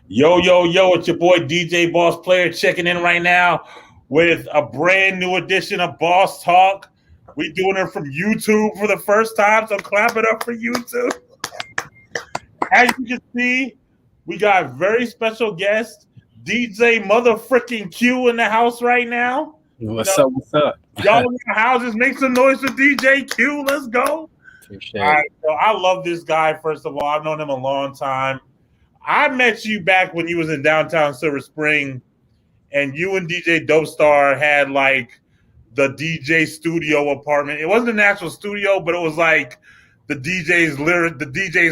Yo, yo, yo, it's your boy DJ Boss Player checking in right now with a brand new edition of Boss Talk. We doing it from YouTube for the first time, so clap it up for YouTube. As you can see, we got very special guest, DJ Motherfricking Q in the house right now. What's up? What's up? Y'all in your houses, make some noise for DJ Q. Let's go. Appreciate All it. right, so I love this guy, first of all. I've known him a long time. I met you back when you was in downtown Silver Spring, and you and DJ Dopestar had like the DJ studio apartment. It wasn't an actual studio, but it was like the DJ's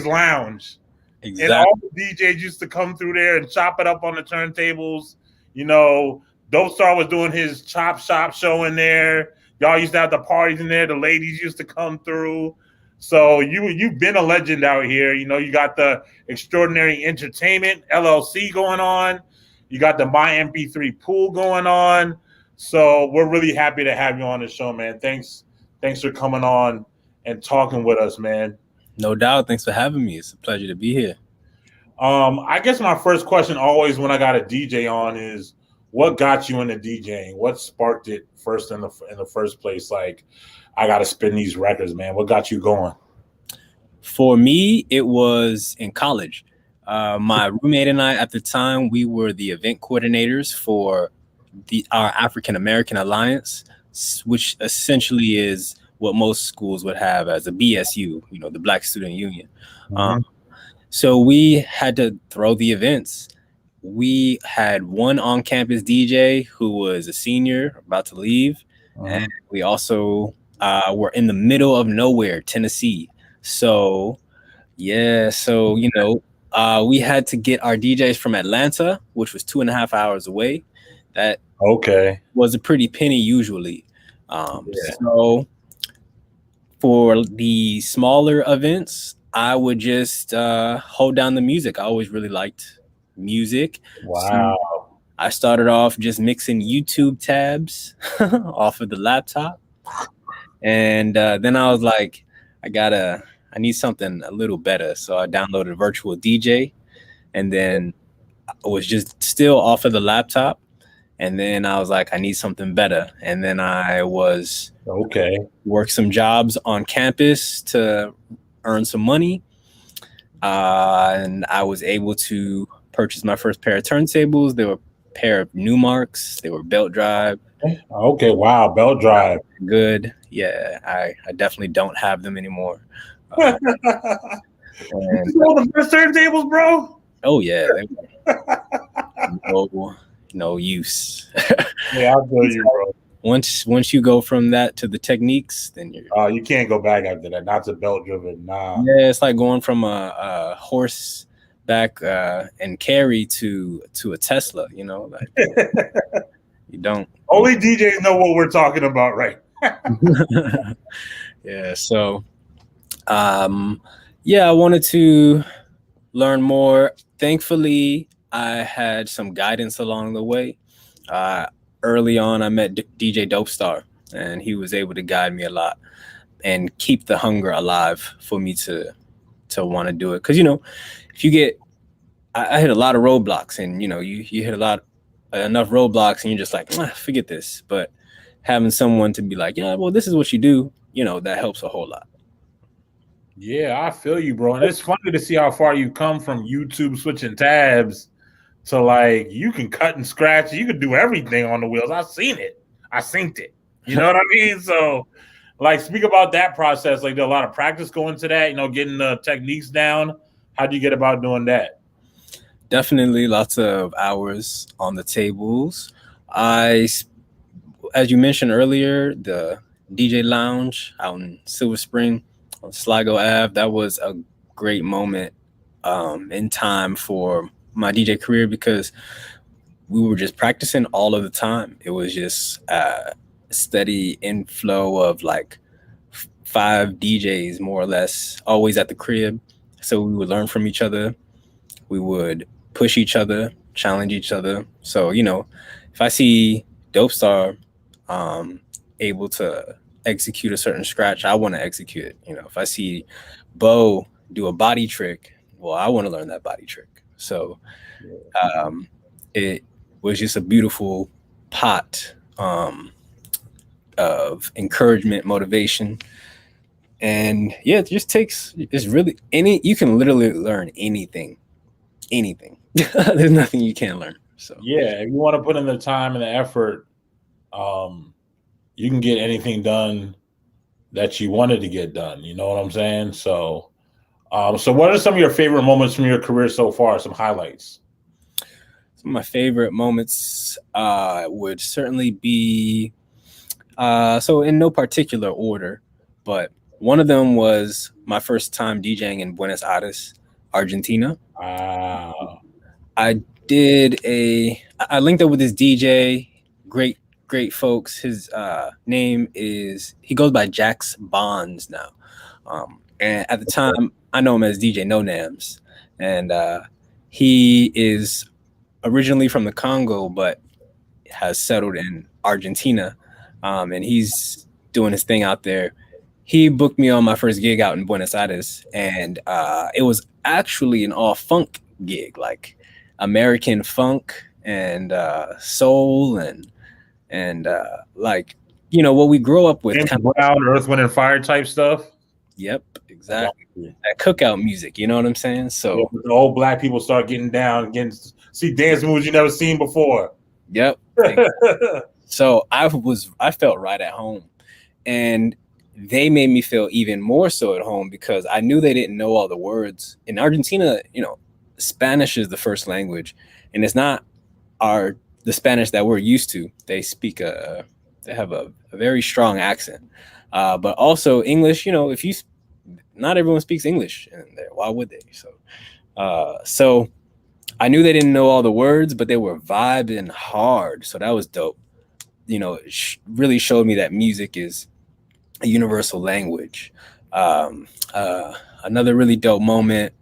lounge. Exactly. And all the DJs used to come through there and chop it up on the turntables. You know, Dopestar was doing his chop shop show in there. Y'all used to have the parties in there. The ladies used to come through. So you've been a legend out here. You know, you got the Extraordinary Entertainment LLC going on. You got the My MP3 pool going on. So we're really happy to have you on the show, man. Thanks for coming on and talking with us, man. No doubt. Thanks for having me. It's a pleasure to be here. I guess my first question always when I got a DJ on is, what got you into DJing? What sparked it first in the first place? Like, I got to spin these records, man. What got you going? For me, it was in college. My roommate and I, at the time, we were the event coordinators for our African American Alliance, which essentially is what most schools would have as a BSU, you know, the Black Student Union. Mm-hmm. So we had to throw the events. We had one on-campus DJ who was a senior about to leave, and we also were in the middle of nowhere, Tennessee. So, yeah, you know, we had to get our DJs from Atlanta, which was 2.5 hours away. That was a pretty penny usually. So for the smaller events, I would just hold down the music. I always really liked music. Wow. So I started off just mixing YouTube tabs off of the laptop. And then I was like, I need something a little better. So I downloaded Virtual DJ, and then I was just still off of the laptop. And then I was like, I need something better. And then I was work some jobs on campus to earn some money. And I was able to purchase my first pair of turntables. They were a pair of Newmarks. They were belt drive. Okay, wow, belt drive. Good. Yeah, I definitely don't have them anymore. You know the first turntables, bro? Oh yeah, no use. Yeah, I'll tell you, bro. Once you go from that to the techniques, then you can't go back after that. Not to belt driven. Nah. Yeah, it's like going from a horse back and carry to a Tesla. You know, like you don't. Only DJs know what we're talking about, right? Yeah. So, yeah, I wanted to learn more. Thankfully, I had some guidance along the way. Early on, I met DJ Dopestar, and he was able to guide me a lot and keep the hunger alive for me to want to do it. Because, you know, if you get, I hit a lot of roadblocks, and, you know, you hit enough roadblocks and you're just like, forget this. But having someone to be like, yeah, well, this is what you do, you know, that helps a whole lot. Yeah, I feel you, bro. And it's funny to see how far you come from YouTube switching tabs to like you can cut and scratch. You can do everything on the wheels. I've seen it. I synced it. You know what I mean? So like speak about that process. Like there's a lot of practice going to that, you know, getting the techniques down. How do you get about doing that? Definitely lots of hours on the tables. As you mentioned earlier, the DJ lounge out in Silver Spring on Sligo Ave, that was a great moment in time for my DJ career because we were just practicing all of the time. It was just a steady inflow of like 5 DJs more or less, always at the crib. So we would learn from each other. We would push each other, challenge each other. So, you know, if I see Dopestar able to execute a certain scratch, I want to execute it. You know, if I see Bo do a body trick, well, I want to learn that body trick. So it was just a beautiful pot of encouragement, motivation. And yeah, it just takes, it's really you can literally learn anything. There's nothing you can't learn. So yeah, if you want to put in the time and the effort, you can get anything done that you wanted to get done. You know what I'm saying? So, so what are some of your favorite moments from your career so far? Some highlights. Some of my favorite moments would certainly be, so in no particular order, but one of them was my first time DJing in Buenos Aires, Argentina. Wow. I linked up with this DJ, great folks. His name is, he goes by Jax Bonds now. And at the time, I know him as DJ No Nams. And he is originally from the Congo, but has settled in Argentina. And he's doing his thing out there. He booked me on my first gig out in Buenos Aires. And it was actually an all funk gig, like American funk and soul and like, you know, what we grow up with. James Brown, Earth, Wind, and Fire type stuff. Yep, exactly. That cookout music, you know what I'm saying? So yeah, the old black people start getting down, see dance moves you never seen before. Yep. So I felt right at home, and they made me feel even more so at home because I knew they didn't know all the words. In Argentina, you know, Spanish is the first language, and it's not the Spanish that we're used to. They speak they have a very strong accent, but also English. You know, not everyone speaks English, and why would they? So I knew they didn't know all the words, but they were vibing hard. So that was dope. You know, it really showed me that music is a universal language. Another really dope moment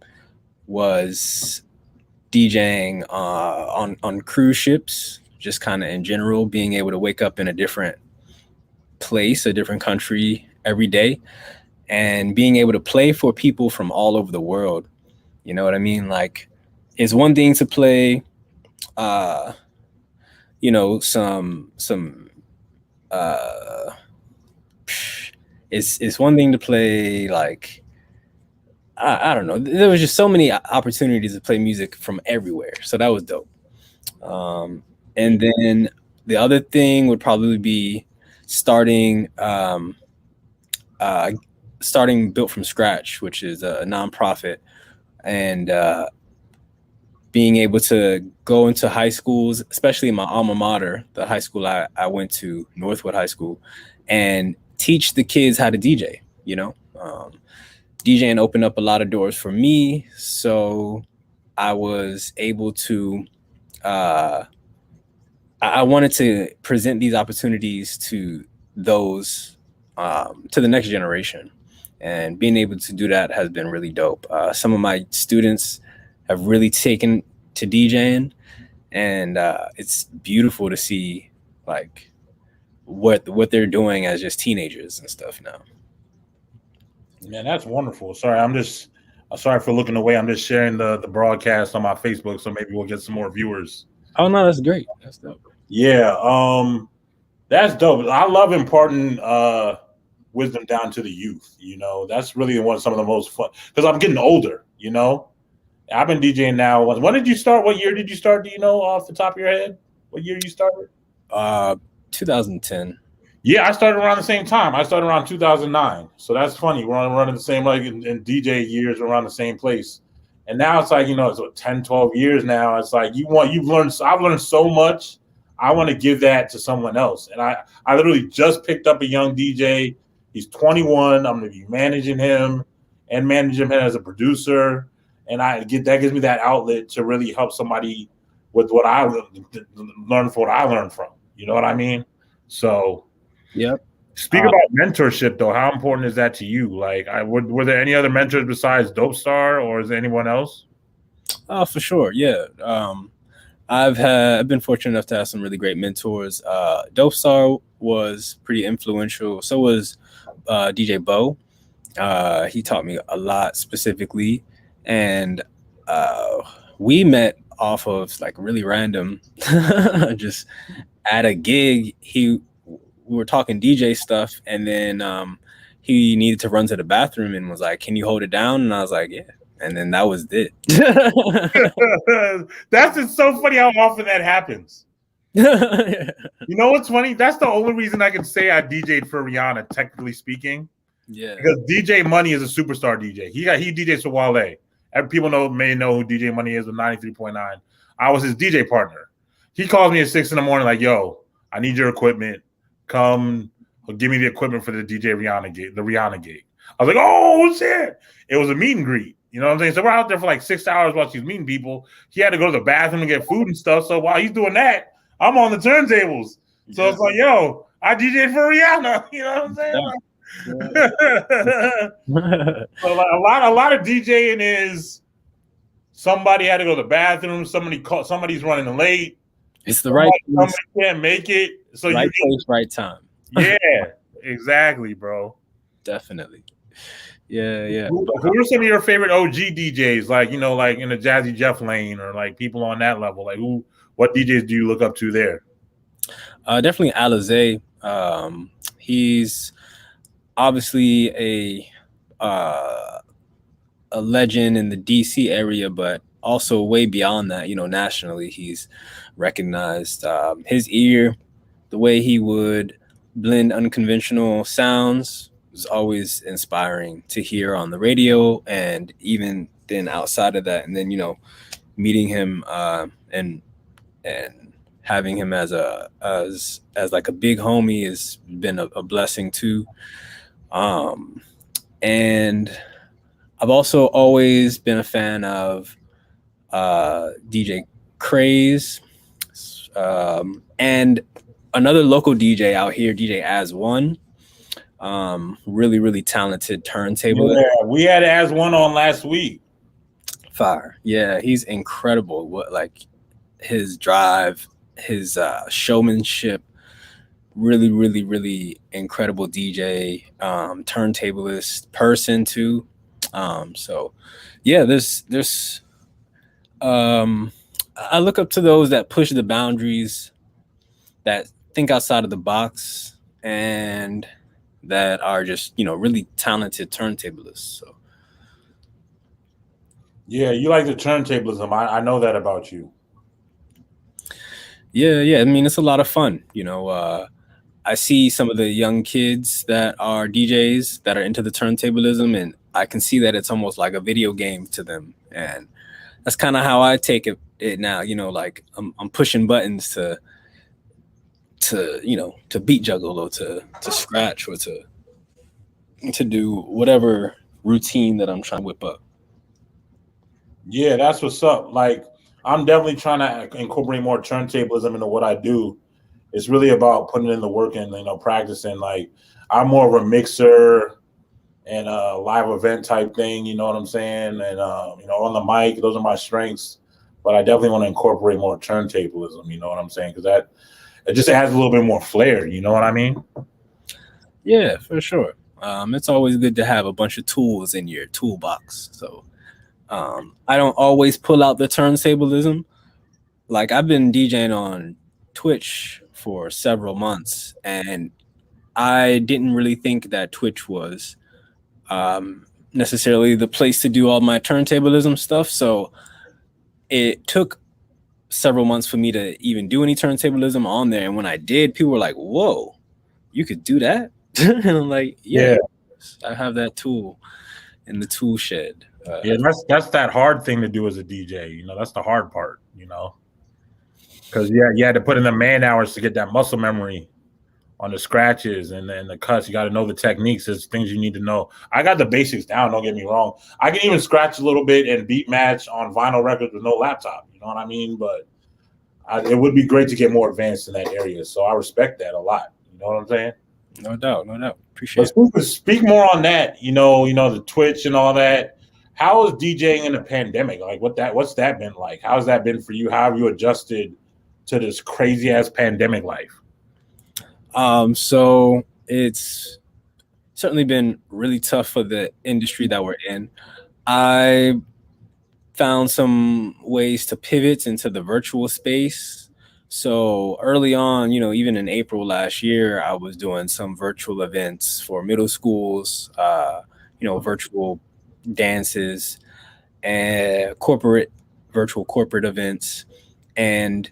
was DJing on cruise ships, just kind of in general, being able to wake up in a different place, a different country every day, and being able to play for people from all over the world. You know what I mean? Like, it's one thing to play, you know, it's one thing to play, like, I don't know. There was just so many opportunities to play music from everywhere. So that was dope. And then the other thing would probably be starting Built from Scratch, which is a nonprofit, and being able to go into high schools, especially my alma mater, the high school I went to, Northwood High School, and teach the kids how to DJ. You know, DJing opened up a lot of doors for me, so I was able to. I wanted to present these opportunities to those, to the next generation, and being able to do that has been really dope. Some of my students have really taken to DJing, and it's beautiful to see, like, what they're doing as just teenagers and stuff now. Man, that's wonderful. Sorry for looking away. I'm just sharing the broadcast on my Facebook, so maybe we'll get some more viewers. Oh no, that's great. That's dope. Yeah, that's dope. I love imparting wisdom down to the youth. You know, that's really some of the most fun, because I'm getting older. You know, I've been DJing now. When did you start? What year did you start? Do you know off the top of your head what year you started? 2010. Yeah, I started around the same time. I started around 2009. So that's funny. We're running the same, like in DJ years, around the same place. And now it's like, you know, it's 10, 12 years now. It's like I've learned so much. I want to give that to someone else. And I literally just picked up a young DJ. He's 21. I'm going to be managing him and managing him as a producer. And that gives me that outlet to really help somebody with what I learned from what I learned from. You know what I mean? So, yep. Speak about mentorship, though. How important is that to you? Like, were there any other mentors besides Dope Star, or is there anyone else? Oh, for sure. Yeah. I've been fortunate enough to have some really great mentors. Dope Star was pretty influential. So was DJ Bo. He taught me a lot specifically. And we met off of like really random, just at a gig. We were talking DJ stuff, and then he needed to run to the bathroom and was like, "Can you hold it down?" And I was like, "Yeah." And then that was it. That's just so funny how often that happens. Yeah. You know what's funny? That's the only reason I can say I DJ'd for Rihanna, technically speaking. Yeah. Because DJ Money is a superstar DJ. He DJs for Wale. People may know who DJ Money is with 93.9. I was his DJ partner. He calls me at 6 a.m, like, "Yo, I need your equipment. Come give me the equipment for the Rihanna gig. I was like, "Oh shit!" It was a meet and greet. You know what I'm saying? So we're out there for like 6 hours while she's meeting people. He had to go to the bathroom and get food and stuff. So while he's doing that, I'm on the turntables. So it's like, "Yo, I DJed for Rihanna." You know what I'm saying? So like, a lot of DJing is somebody had to go to the bathroom. Somebody's running late. It's the right place. Somebody can't make it. So right place, right time. Yeah, exactly, bro. Definitely. Yeah. Who are some of your favorite OG DJs? Like, like in the Jazzy Jeff lane, or like people on that level? Like what DJs do you look up to there? Definitely Alizé. He's obviously a legend in the DC area, but also way beyond that. Nationally, he's recognized. His ear, the way he would blend unconventional sounds, was always inspiring to hear on the radio, and even then outside of that. And then meeting him and having him as like a big homie has been a blessing too. And I've also always been a fan of DJ Craze, and another local DJ out here, DJ As One. Really, really talented turntable. Yeah, we had As One on last week. Fire. Yeah, he's incredible. Like his drive, his showmanship. Really, really, really incredible DJ, turntablist person too. So yeah, there's I look up to those that push the boundaries, that think outside of the box, and that are just really talented turntablists. So yeah, you like the turntablism. I know that about you. Yeah. I mean, it's a lot of fun. I see some of the young kids that are DJs that are into the turntablism, and I can see that it's almost like a video game to them. And that's kind of how I take it now. Like I'm pushing buttons to beat juggle, or to scratch, or to do whatever routine that I'm trying to whip up. Yeah, that's what's up. Like, I'm definitely trying to incorporate more turntablism into what I do. It's really about putting in the work and practicing. Like, I'm more of a mixer and a live event type thing. You know what I'm saying? And on the mic, those are my strengths. But I definitely want to incorporate more turntablism. You know what I'm saying? Because that it just adds a little bit more flair. You know what I mean? Yeah, for sure. It's always good to have a bunch of tools in your toolbox. So I don't always pull out the turntablism. Like, I've been DJing on Twitch for several months, and I didn't really think that Twitch was necessarily the place to do all my turntablism stuff. So it took several months for me to even do any turntablism on there. And when I did, people were like, "Whoa, you could do that?" And I'm like, yeah, I have that tool in the tool shed. Yeah, that's that hard thing to do as a DJ. That's the hard part. Because you had to put in the man hours to get that muscle memory on the scratches and then the cuts. You got to know the techniques. There's things you need to know. I got the basics down. Don't get me wrong. I can even scratch a little bit and beat match on vinyl records with no laptop. You know what I mean? But it would be great to get more advanced in that area. So I respect that a lot. You know what I'm saying? No doubt. Appreciate it. Speak more on that. The Twitch and all that. How is DJing in the pandemic? Like, what's that been like? How's that been for you? How have you adjusted to this crazy ass pandemic life? So it's certainly been really tough for the industry that we're in. I found some ways to pivot into the virtual space. So early on, even in April last year, I was doing some virtual events for middle schools, virtual dances and virtual corporate events. And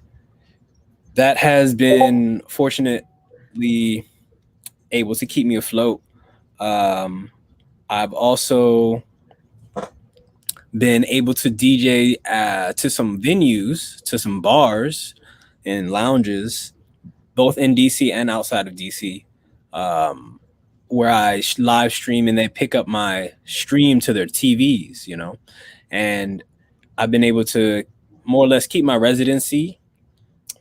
that has been fortunately able to keep me afloat. I've also been able to DJ to some venues, to some bars and lounges, both in DC and outside of DC, where I live stream and they pick up my stream to their TVs, and I've been able to more or less keep my residency,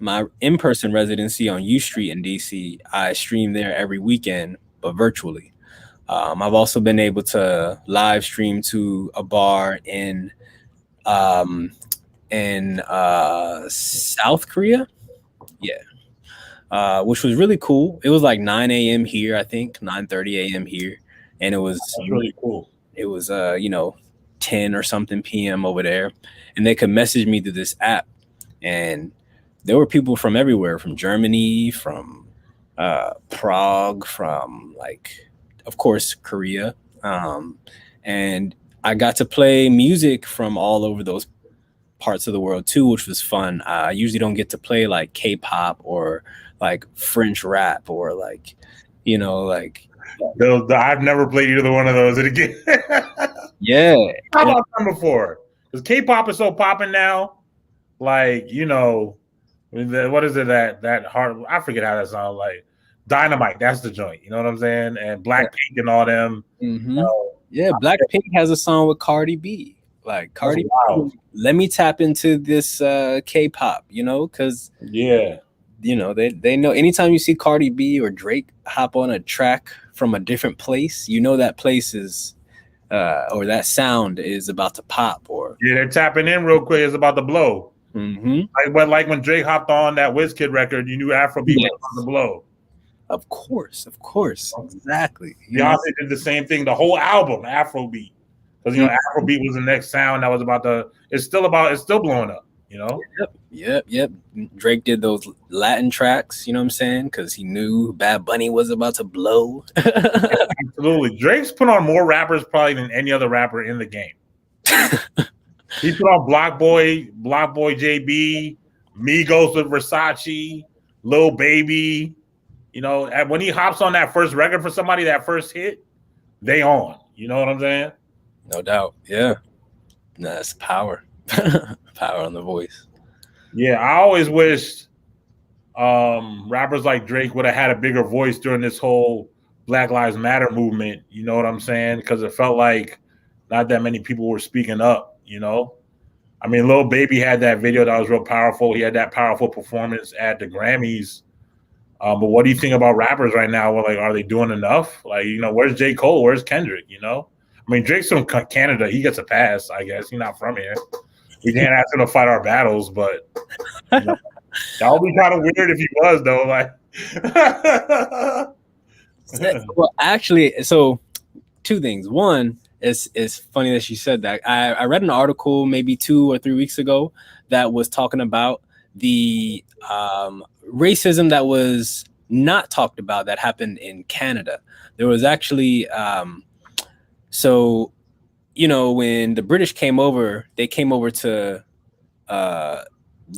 my in-person residency on U Street in DC. I stream there every weekend, but virtually. I've also been able to live stream to a bar in South Korea. Yeah. Which was really cool. It was like 9 a.m. here, I think, 9:30 a.m. here. And it was really cool. It was 10 or something p.m. over there. And they could message me through this app. And there were people from everywhere, from Germany, from Prague, from of course, Korea. And I got to play music from all over those parts of the world too, which was fun. I usually don't get to play like Kpop or like French rap or I've never played either one of those again. Yeah. How about them before? Because K-pop is so popping now. What is it that hard? I forget how that sounds like. Dynamite, that's the joint. You know what I'm saying? And Blackpink and all them. Mm-hmm. Yeah, Blackpink has a song with Cardi B. Like Cardi B, let me tap into this K-pop, because they know anytime you see Cardi B or Drake hop on a track from a different place, that place is or that sound is about to pop. Or they're tapping in real quick. It's about to blow. Mm-hmm. Like when Drake hopped on that WizKid record, you knew Afrobeat was about to blow. Of course, exactly. Beyonce did the same thing. The whole album, Afrobeat, because Afrobeat was the next sound that was about to. It's still blowing up. Yep. Drake did those Latin tracks. You know what I'm saying? Because he knew Bad Bunny was about to blow. Absolutely, Drake's put on more rappers probably than any other rapper in the game. He put on Block Boy JB, Migos with Versace, Lil Baby. When he hops on that first record for somebody, that first hit, they on. You know what I'm saying? No doubt. Yeah. That's power. Power on the voice. Yeah, I always wished rappers like Drake would have had a bigger voice during this whole Black Lives Matter movement. You know what I'm saying? Because it felt like not that many people were speaking up. I mean, Lil Baby had that video that was real powerful. He had that powerful performance at the Grammys. But what do you think about rappers right now? Well, are they doing enough? Where's J. Cole? Where's Kendrick? I mean, Drake's from Canada. He gets a pass, I guess. He's not from here. We can't ask him to fight our battles, but that would be kind of weird if he was, though. Well, actually, so two things. One, it's funny that you said that. I read an article maybe 2 or 3 weeks ago that was talking about the racism that was not talked about that happened in Canada. There was actually when the British came over, they came over to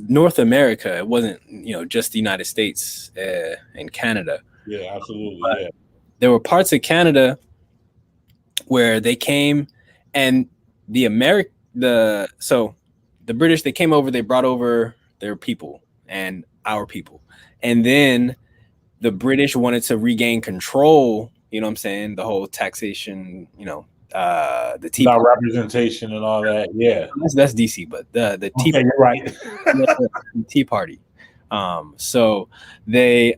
North America. It wasn't just the United States and Canada. Yeah, absolutely. But there were parts of Canada where they came, and the British, they came over, they brought over their people and our people. And then the British wanted to regain control, you know what I'm saying? The whole taxation, the Tea Party. Representation and all that. Yeah. That's DC, but the Tea Party. You're right. The Tea Party. So they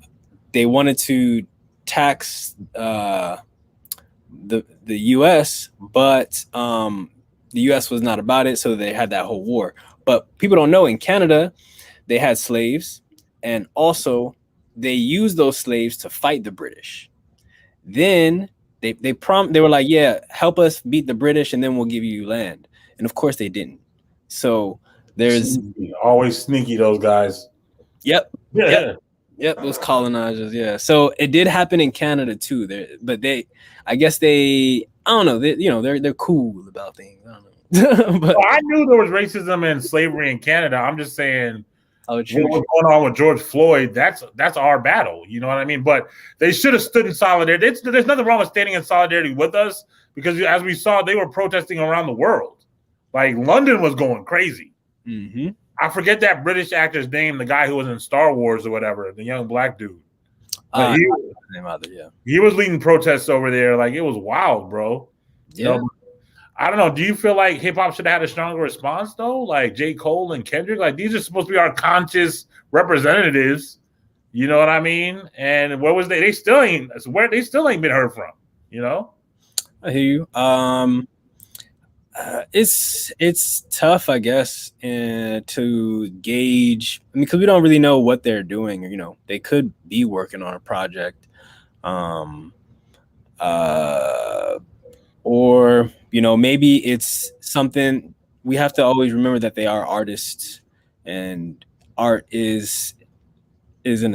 wanted to tax the US, but the US was not about it. So they had that whole war. But people don't know, in Canada, they had slaves, and also they used those slaves to fight the British. Then they were like, yeah, help us beat the British and then we'll give you land. And of course they didn't. So there's always sneaky, those guys. Yep. Yeah. Yep, those colonizers, yeah. So it did happen in Canada too. But I don't know, they're cool about things. I don't know. But well, I knew there was racism and slavery in Canada. I'm just saying what was going on with George Floyd, that's our battle. You know what I mean? But they should have stood in solidarity. There's nothing wrong with standing in solidarity with us, because as we saw, they were protesting around the world. Like London was going crazy. Mm-hmm. I forget that British actor's name, the guy who was in Star Wars or whatever, the young black dude. He was leading protests over there. Like, it was wild, bro. Yeah. You know, I don't know. Do you feel like hip hop should have had a stronger response though? Like J. Cole and Kendrick, like these are supposed to be our conscious representatives. You know what I mean? And where was they? They still ain't been heard from. You know? I hear you. It's tough, I guess, to gauge. I mean, because we don't really know what they're doing. You know, they could be working on a project, or maybe it's something. We have to always remember that they are artists, and art is an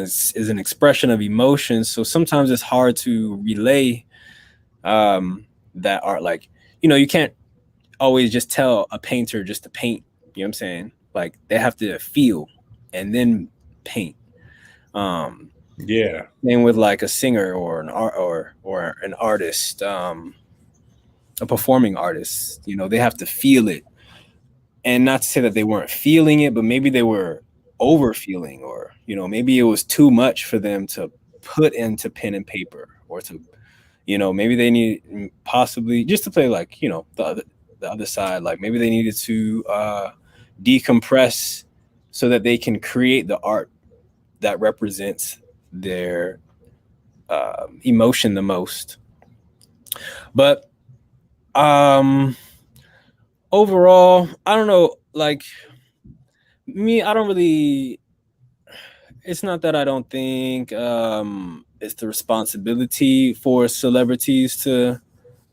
expression of emotion. So sometimes it's hard to relay that art. Like, you can't always just tell a painter just to paint. You know what I'm saying? Like, they have to feel and then paint. Yeah. Same with like a singer or an artist, a performing artist. They have to feel it, and not to say that they weren't feeling it, but maybe they were over feeling, or maybe it was too much for them to put into pen and paper, or to maybe they need possibly just to play like the other side, like maybe they needed to decompress so that they can create the art that represents their emotion the most. But overall, I don't know, like me, I don't really, it's not that I don't think it's the responsibility for celebrities to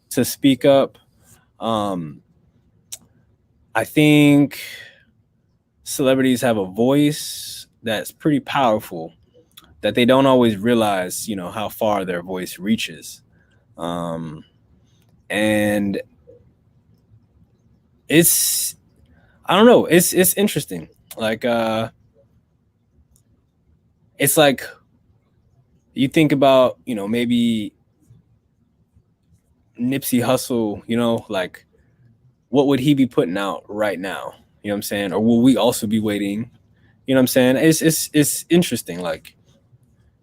speak up. I think celebrities have a voice that's pretty powerful that they don't always realize, how far their voice reaches. And it's, I don't know, it's interesting. Like, it's like you think about, maybe Nipsey Hussle, like what would he be putting out right now? You know what I'm saying? Or will we also be waiting? You know what I'm saying? It's interesting. Like,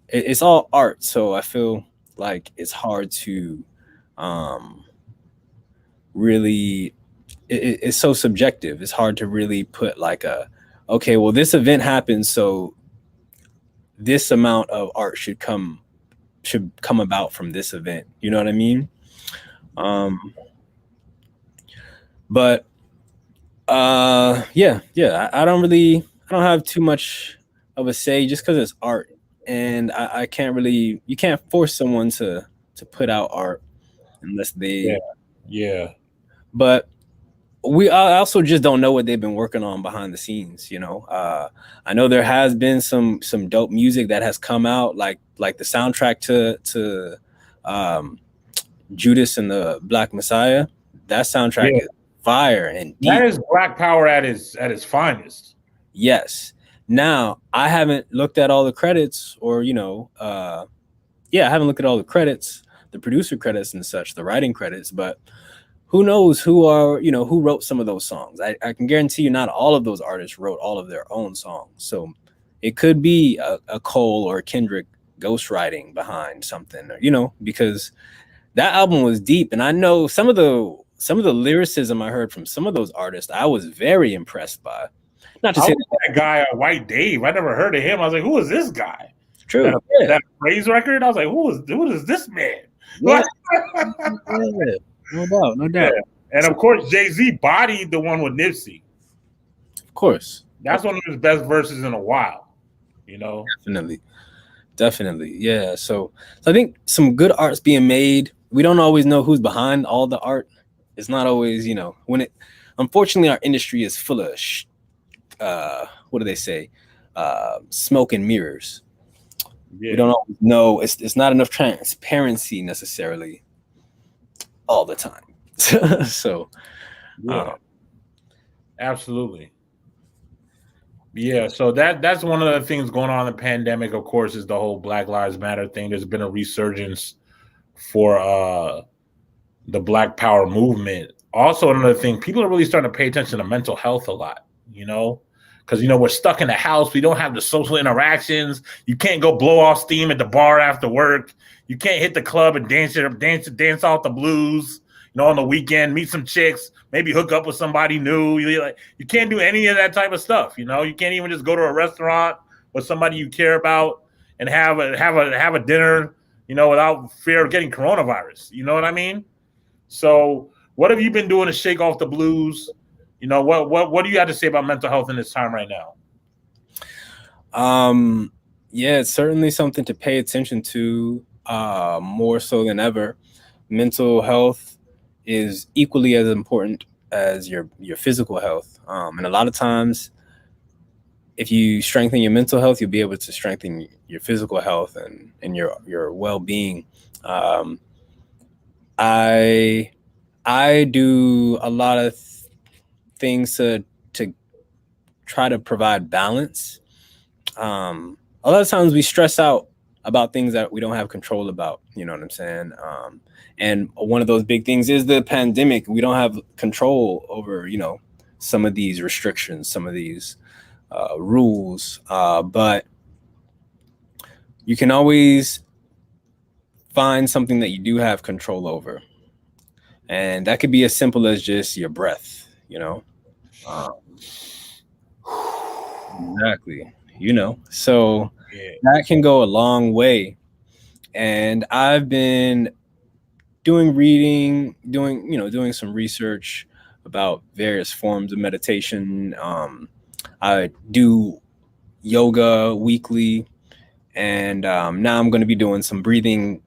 it's all art. So I feel like it's hard to really, it's so subjective. It's hard to really put like okay, well, this event happened, so this amount of art should come about from this event. You know what I mean? But yeah, I don't have too much of a say, just because it's art, and I can't really, you can't force someone to put out art unless they yeah. But I also just don't know what they've been working on behind the scenes. I know there has been some dope music that has come out, like the soundtrack to Judas and the Black Messiah. That soundtrack is fire and deep. That is Black Power at its finest. Yes. Now, I haven't looked at all the credits, or I haven't looked at all the credits, the producer credits and such, the writing credits, but who knows who wrote some of those songs. I can guarantee you not all of those artists wrote all of their own songs. So it could be a Cole or a Kendrick ghostwriting behind something, because that album was deep. And I know some of the lyricism I heard from some of those artists, I was very impressed by. Not to say that guy, White Dave, I never heard of him. I was like, who is this guy? True. That Praise record, I was like, who is this man? Yeah. No doubt. Yeah. And of course, Jay-Z bodied the one with Nipsey. Of course. That's one of his best verses in a while, Definitely. Yeah. So I think some good art's being made. We don't always know who's behind all the art. It's not always, unfortunately, our industry is full of what do they say? Smoke and mirrors. Yeah. We don't always know. It's not enough transparency necessarily all the time. So, Yeah. Absolutely. Yeah, so that's one of the things going on in the pandemic, of course, is the whole Black Lives Matter thing. There's been a resurgence for the Black Power movement. Also, another thing, people are really starting to pay attention to mental health a lot, because we're stuck in the house. We don't have the social interactions. You can't go blow off steam at the bar after work. You can't hit the club and dance off the blues. On the weekend, meet some chicks, maybe hook up with somebody new. You can't do any of that type of stuff. You can't even just go to a restaurant with somebody you care about and have a dinner, without fear of getting coronavirus. You know what I mean? So, what have you been doing to shake off the blues? What do you have to say about mental health in this time right now? Yeah, it's certainly something to pay attention to, more so than ever. Mental health is equally as important as your physical health. And a lot of times, if you strengthen your mental health, you'll be able to strengthen your physical health and your well-being. I do a lot of things to try to provide balance. A lot of times we stress out about things that we don't have control about. You know what I'm saying? And one of those big things is the pandemic. We don't have control over, some of these restrictions, some of these rules, but you can always find something that you do have control over. And that could be as simple as just your breath, Exactly. So that can go a long way. And I've been doing some research about various forms of meditation. I do yoga weekly, and now I'm going to be doing some breathing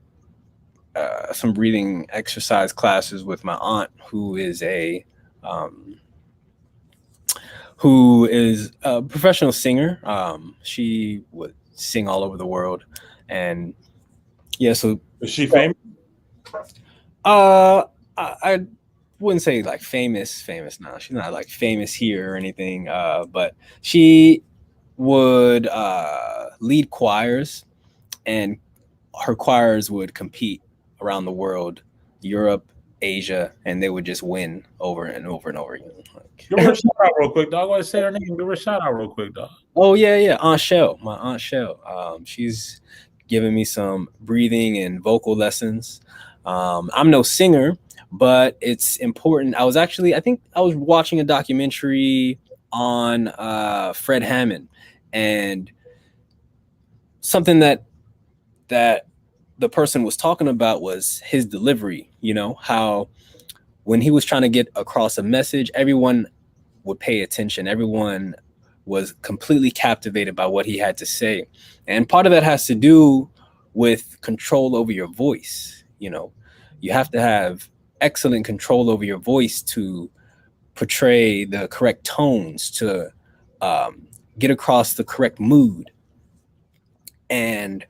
exercise classes with my aunt, who is a professional singer. She would sing all over the world, and so is she famous? I wouldn't say like famous now. She's not like famous here or anything, but she would lead choirs, and her choirs would compete around the world, Europe, Asia, and they would just win over and over and over again. Give her a shout out real quick, dog. I want to say her name. Give her a shout out real quick, dog. Oh yeah, Aunt Shell, my Aunt Shell. She's given me some breathing and vocal lessons. I'm no singer, but it's important. I think I was watching a documentary on Fred Hammond, and something that the person was talking about was his delivery. How when he was trying to get across a message, everyone would pay attention. Everyone was completely captivated by what he had to say. And part of that has to do with control over your voice. You have to have excellent control over your voice to portray the correct tones, to get across the correct mood. And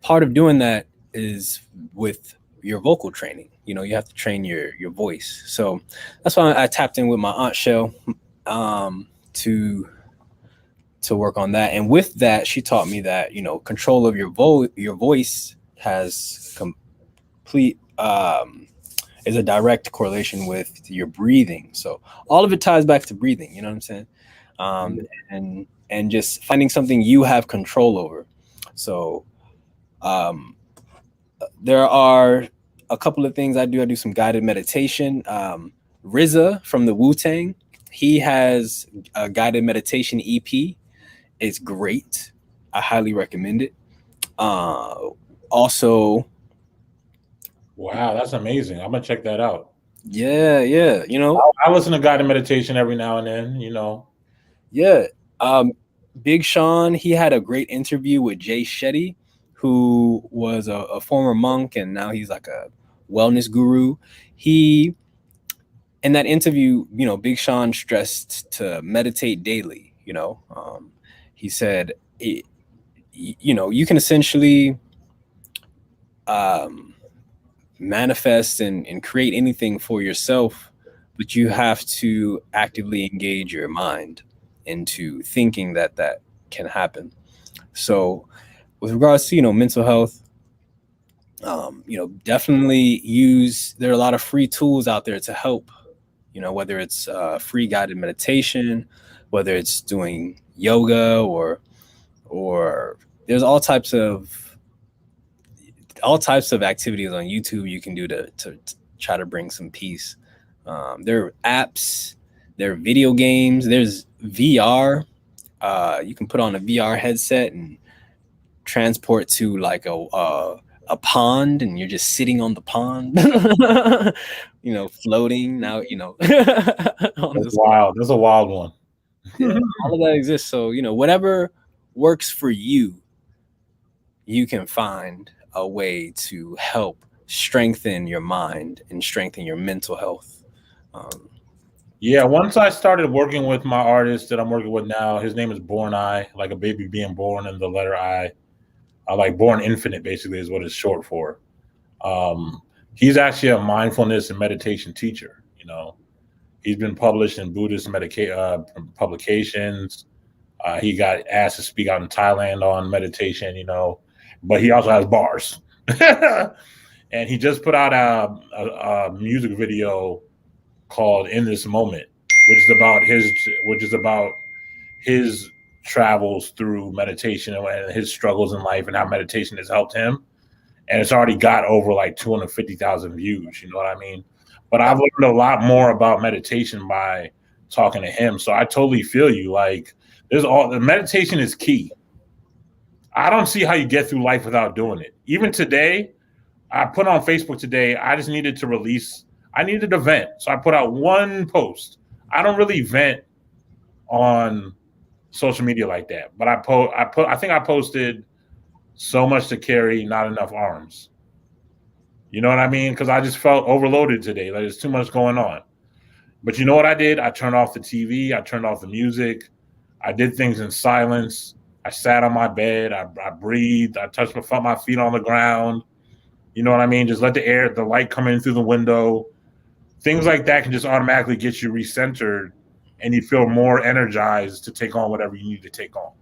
part of doing that is with your vocal training. You have to train your voice. So that's why I tapped in with my Aunt Shell to work on that. And with that, she taught me that, control of your voice has complete is a direct correlation with your breathing. So all of it ties back to breathing, you know what I'm saying? And just finding something you have control over. So there are a couple of things I do. I do some guided meditation. RZA from the Wu-Tang, he has a guided meditation EP. It's great. I highly recommend it. Also, wow, that's amazing. I'm gonna check that out. Yeah. I listen to guided meditation every now and then. Yeah. Big Sean, he had a great interview with Jay Shetty, who was a former monk, and now he's like a wellness guru. He in that interview, Big Sean stressed to meditate daily. He said, you can essentially manifest and create anything for yourself, but you have to actively engage your mind into thinking that can happen. So with regards to, mental health, definitely there are a lot of free tools out there to help, whether it's free guided meditation, whether it's doing yoga or there's all types of activities on YouTube you can do to try to bring some peace. There are apps, there are video games, there's VR. You can put on a VR headset and transport to like a pond, and you're just sitting on the pond, floating. Now, That's wild. That's a wild one. Yeah, all of that exists. So, whatever works for you, you can find a way to help strengthen your mind and strengthen your mental health. Yeah, once I started working with my artist that I'm working with now, his name is Born I, like a baby being born in the letter I. Like Born Infinite, basically, is what it's short for. He's actually a mindfulness and meditation teacher. He's been published in Buddhist publications. He got asked to speak out in Thailand on meditation, but he also has bars. And he just put out a music video called "In This Moment," which is about his travels through meditation and his struggles in life and how meditation has helped him. And it's already got over like 250,000 views. You know what I mean? But I've learned a lot more about meditation by talking to him. So I totally feel you. Like the meditation is key. I don't see how you get through life without doing it. Even today, I put on Facebook today, I just needed to release. I needed to vent. So I put out one post. I don't really vent on social media like that, but I think I posted so much to carry, not enough arms. You know what I mean? Because I just felt overloaded today. Like there's too much going on. But you know what I did? I turned off the TV. I turned off the music. I did things in silence. I sat on my bed. I breathed. I felt my feet on the ground. You know what I mean? Just let the light come in through the window. Things like that can just automatically get you recentered, and you feel more energized to take on whatever you need to take on.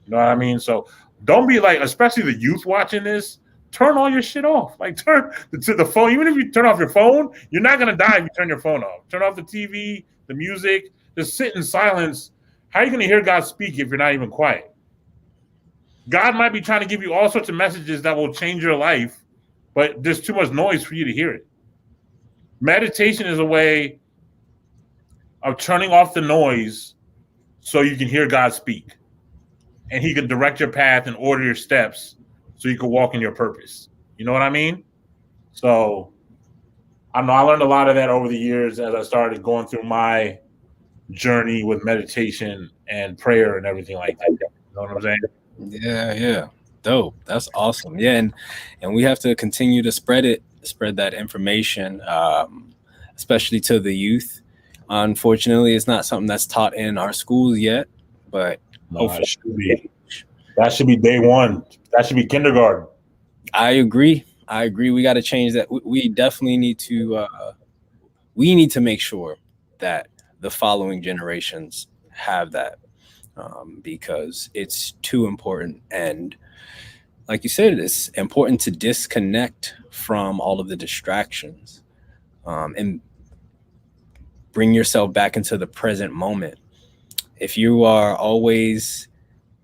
You know what I mean? So don't be like, especially the youth watching this, turn all your shit off. Like turn to the phone. Even if you turn off your phone, you're not going to die if you turn your phone off. Turn off the TV, the music, just sit in silence. How are you going to hear God speak if you're not even quiet? God might be trying to give you all sorts of messages that will change your life, but there's too much noise for you to hear it. Meditation is a way of turning off the noise so you can hear God speak. And he can direct your path and order your steps so you can walk in your purpose. You know what I mean? So I know I learned a lot of that over the years as I started going through my journey with meditation and prayer and everything like that. You know what I'm saying? Yeah. Dope. That's awesome. Yeah, and we have to continue to spread that information, especially to the youth. Unfortunately, it's not something that's taught in our schools yet, but it should be. That should be day one. That should be kindergarten. I agree. We got to change that. We definitely need to. We need to make sure that the following generations have that, because it's too important. And like you said, it's important to disconnect from all of the distractions, and bring yourself back into the present moment. If you are always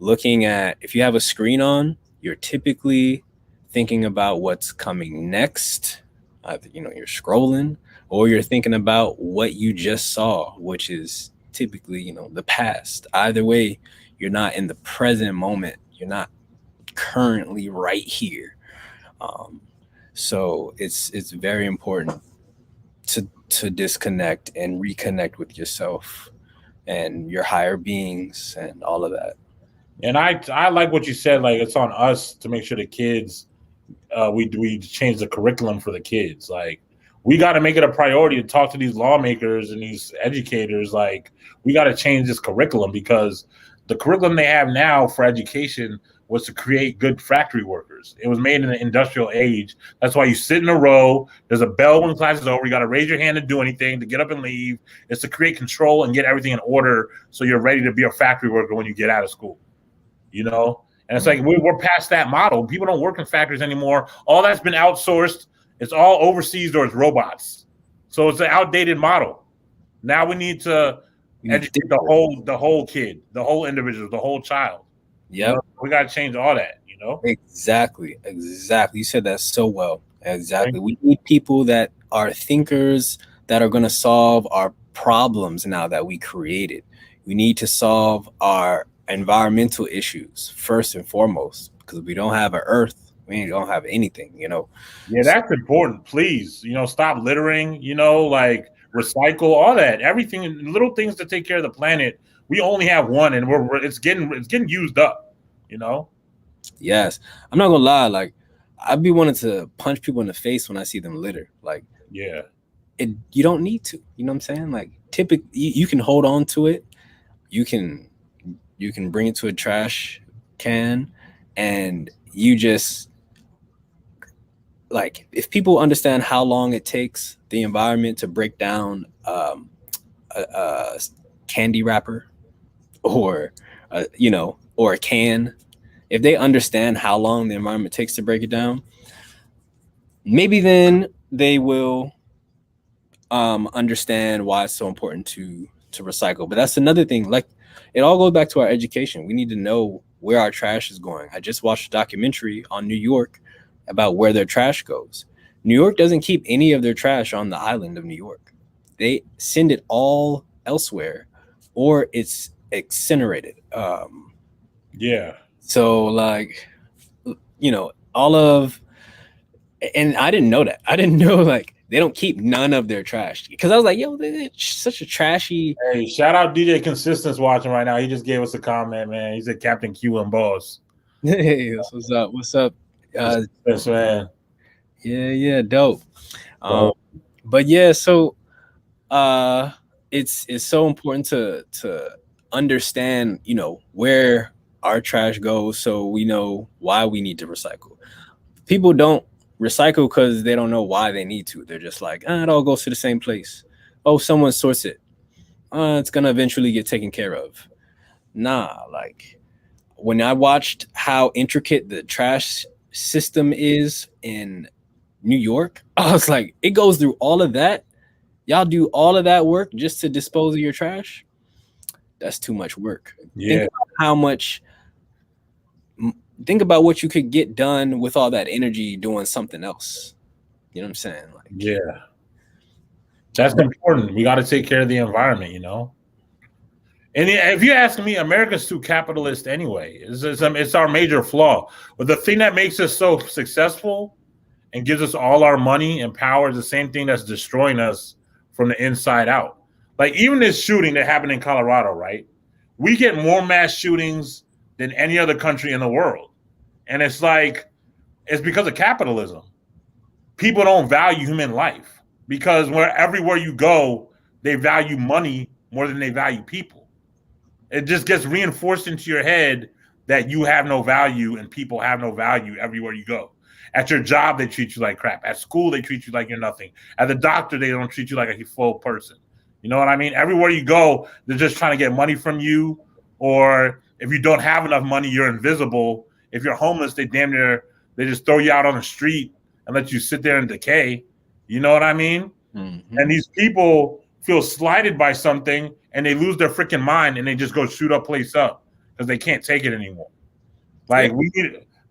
if you have a screen on, you're typically thinking about what's coming next. Either, you're scrolling, or you're thinking about what you just saw, which is typically, the past. Either way, you're not in the present moment. You're not currently right here. So it's very important to disconnect and reconnect with yourself and your higher beings and all of that. And I like what you said. Like, it's on us to make sure the kids, we change the curriculum for the kids. Like, we got to make it a priority to talk to these lawmakers and these educators. Like, we got to change this curriculum, because the curriculum they have now for education was to create good factory workers. It was made in the industrial age. That's why you sit in a row. There's a bell when class is over. You got to raise your hand to do anything, to get up and leave. It's to create control and get everything in order so you're ready to be a factory worker when you get out of school. You know? And it's like we're past that model. People don't work in factories anymore. All that's been outsourced. It's all overseas, or it's robots. So it's an outdated model. Now we need to educate the whole kid, the whole individual, the whole child. Yeah, you know? We got to change all that. You know, exactly. You said that so well. Exactly. We need people that are thinkers, that are going to solve our problems now that we created. We need to solve our environmental issues first and foremost, because if we don't have an earth, we don't have anything. You know. Yeah, that's important. Please, stop littering. Like, recycle, all that, everything, little things to take care of the planet. We only have one, and it's getting used up. Yes, I'm not gonna lie. Like, I'd be wanting to punch people in the face when I see them litter. Like, yeah, you don't need to. You know what I'm saying? Like, typically, you can hold on to it. You can bring it to a trash can, and you just, like, if people understand how long it takes the environment to break down a candy wrapper, or or a can, if they understand how long the environment takes to break it down, maybe then they will understand why it's so important to recycle. But that's another thing. Like, it all goes back to our education. We need to know where our trash is going. I just watched a documentary on New York about where their trash goes. New York doesn't keep any of their trash on the island of New York. They send it all elsewhere, or it's incinerated. Yeah. So, like, all of, and I didn't know that. I didn't know, like, they don't keep none of their trash, because I was like, yo, it's such a trashy. Hey, shout out DJ Consistence watching right now. He just gave us a comment, man. He said Captain Q and Boss. Hey, what's up? What's up? Yes, man. Yeah, dope. But yeah, so it's so important to understand, where our trash goes, so we know why we need to recycle. People don't recycle because they don't know why they need to. They're just like, it all goes to the same place. Oh, someone sorts it. It's gonna eventually get taken care of. Nah, like, when I watched how intricate the trash system is in New York, I was like, it goes through all of that. Y'all do all of that work just to dispose of your trash? That's too much work. Yeah. Think about what you could get done with all that energy doing something else. You know what I'm saying? Like, yeah. That's important. We got to take care of the environment, And if you ask me, America's too capitalist anyway. It's our major flaw. But the thing that makes us so successful and gives us all our money and power is the same thing that's destroying us from the inside out. Like, even this shooting that happened in Colorado, right? We get more mass shootings than any other country in the world. And it's like, it's because of capitalism. People don't value human life, because everywhere you go, they value money more than they value people. It just gets reinforced into your head that you have no value and people have no value everywhere you go. At your job, they treat you like crap. At school, they treat you like you're nothing. At the doctor, they don't treat you like a full person. You know what I mean? Everywhere you go, they're just trying to get money from you. Or if you don't have enough money, you're invisible. If you're homeless, they just throw you out on the street and let you sit there and decay. You know what I mean? Mm-hmm. And these people feel slighted by something, and they lose their freaking mind, and they just go shoot a place up because they can't take it anymore. Like,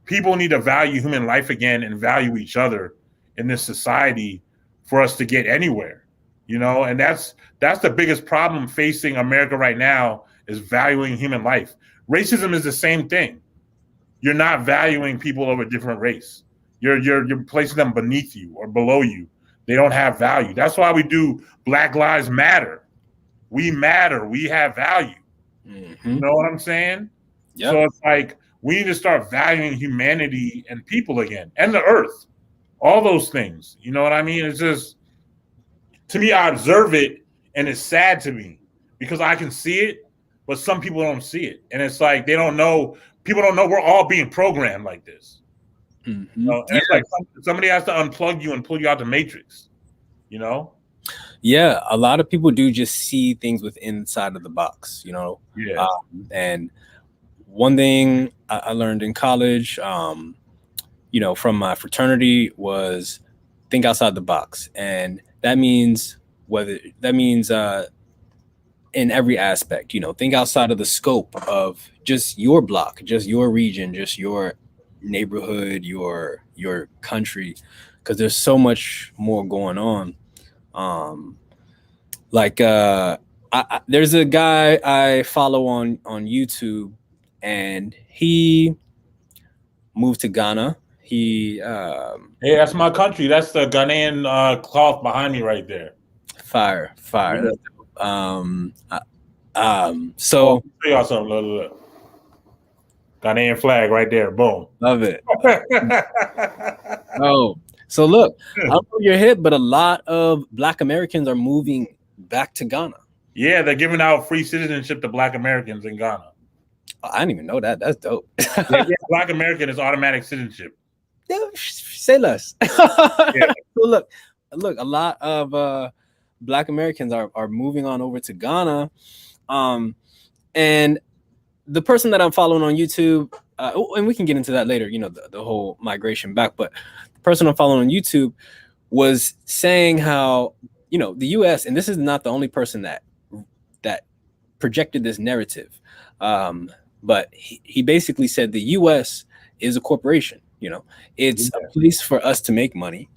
people need to value human life again and value each other in this society for us to get anywhere, and that's the biggest problem facing America right now, is valuing human life. Racism is the same thing. You're not valuing people of a different race. You're placing them beneath you or below you. They don't have value. That's why we do Black Lives Matter. We matter. We have value. Mm-hmm. You know what I'm saying? Yep. So it's like, we need to start valuing humanity and people again, and the earth, all those things. You know what I mean? It's just, to me, I observe it, and it's sad to me because I can see it, but some people don't see it, and it's like they don't know. People don't know we're all being programmed like this. Mm-hmm. You know? And it's like somebody has to unplug you and pull you out the matrix. You know? Yeah, a lot of people do just see things within inside of the box. You know. Yeah. And one thing I learned in college, you know, from my fraternity was think outside the box, and that means in every aspect, you know, think outside of the scope of just your block, just your region, just your neighborhood, your country, because there's so much more going on. There's a guy I follow on YouTube, and he moved to Ghana. Hey, that's my country. That's the Ghanaian cloth behind me right there. Fire. Yeah. So show y'all something. Look. Ghanaian flag right there. Boom. Love it. Oh, so look, I don't know your hip, but a lot of Black Americans are moving back to Ghana. Yeah, they're giving out free citizenship to Black Americans in Ghana. I didn't even know that. That's dope. Yeah, Black American is automatic citizenship. Yeah, say less. Yeah. So look, a lot of Black Americans are moving on over to Ghana, and the person that I'm following on YouTube, and we can get into that later, you know, the whole migration back, but the person I'm following on YouTube was saying how, you know, the US, and this is not the only person that projected this narrative, but he basically said the US is a corporation, you know, it's a place for us to make money.